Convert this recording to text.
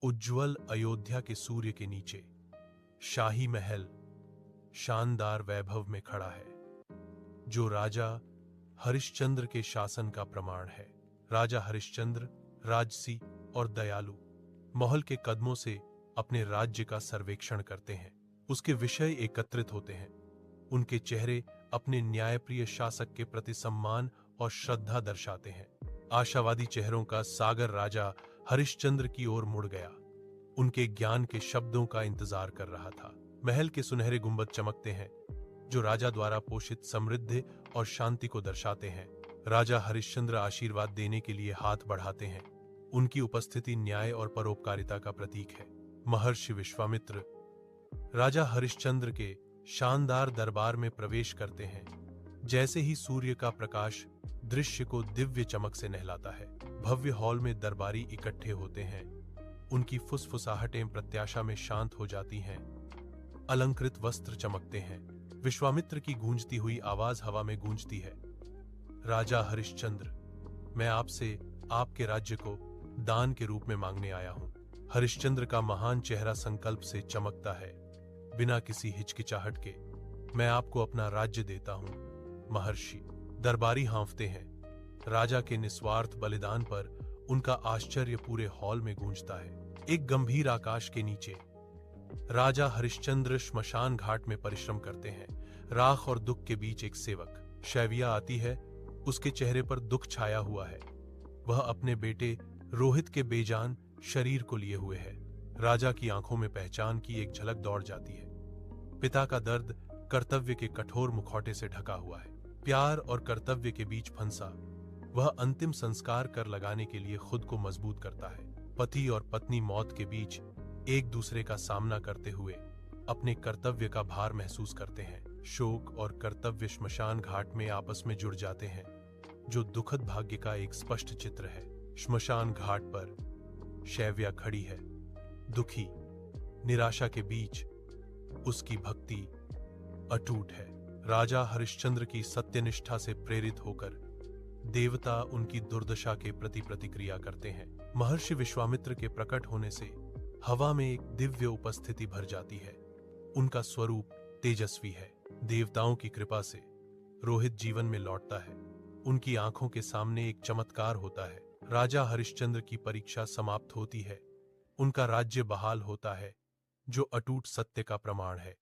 उज्ज्वल अयोध्या के सूर्य के नीचे शाही महल शानदार वैभव में खड़ा है, जो राजा हरिश्चंद्र के शासन का प्रमाण है। राजा हरिश्चंद्र राजसी और दयालु महल के कदमों से अपने राज्य का सर्वेक्षण करते हैं। उसके विषय एकत्रित होते हैं। उनके चेहरे अपने न्यायप्रिय शासक के प्रति सम्मान और श्रद्धा दर्शाते हैं। आशावादी चेहरों का सागर राजा हरिश्चंद्र की ओर मुड़ गया। उनके ज्ञान के शब्दों का इंतजार कर रहा था। महल के सुनहरे गुंबद चमकते हैं, जो राजा द्वारा पोषित समृद्धि और शांति को दर्शाते हैं। राजा हरिश्चंद्र आशीर्वाद देने के लिए हाथ बढ़ाते हैं। उनकी उपस्थिति न्याय और परोपकारिता का प्रतीक है। महर्षि विश्वामित्र राजा हरिश्चंद्र के शानदार दरबार में प्रवेश करते हैं। जैसे ही सूर्य का प्रकाश दृश्य को दिव्य चमक से नहलाता है, भव्य हॉल में दरबारी इकट्ठे होते हैं। उनकी फुसफुसाहटें प्रत्याशा में शांत हो जाती हैं। अलंकृत वस्त्र चमकते हैं। विश्वामित्र की गूंजती हुई आवाज हवा में गूंजती है। राजा हरिश्चंद्र, मैं आपसे आपके राज्य को दान के रूप में मांगने आया हूं। हरिश्चंद्र का महान चेहरा संकल्प से चमकता है। बिना किसी हिचकिचाहट के, मैं आपको अपना राज्य देता हूं। महर्षि दरबारी हांफते हैं। राजा के निस्वार्थ बलिदान पर उनका आश्चर्य पूरे हॉल में गूंजता है। एक गंभीर आकाश के नीचे राजा हरिश्चंद्र श्मशान घाट में परिश्रम करते हैं। राख और दुख के बीच एक सेवक शैविया आती है। उसके चेहरे पर दुख छाया हुआ है। वह अपने बेटे रोहित के बेजान शरीर को लिए हुए है। राजा की आंखों में पहचान की एक झलक दौड़ जाती है। पिता का दर्द कर्तव्य के कठोर मुखौटे से ढका हुआ है। प्यार और कर्तव्य के बीच फंसा वह अंतिम संस्कार कर लगाने के लिए खुद को मजबूत करता है। पति और पत्नी मौत के बीच एक दूसरे का सामना करते हुए अपने कर्तव्य का भार महसूस करते हैं। शोक और कर्तव्य श्मशान घाट में आपस में जुड़ जाते हैं, जो दुखद भाग्य का एक स्पष्ट चित्र है। श्मशान घाट पर शैव्या खड़ी है, दुखी, निराशा के बीच उसकी भक्ति अटूट है। राजा हरिश्चंद्र की सत्यनिष्ठा से प्रेरित होकर देवता उनकी दुर्दशा के प्रति प्रतिक्रिया करते हैं। महर्षि विश्वामित्र के प्रकट होने से हवा में एक दिव्य उपस्थिति भर जाती है। उनका स्वरूप तेजस्वी है। देवताओं की कृपा से रोहित जीवन में लौटता है। उनकी आंखों के सामने एक चमत्कार होता है। राजा हरिश्चंद्र की परीक्षा समाप्त होती है। उनका राज्य बहाल होता है, जो अटूट सत्य का प्रमाण है।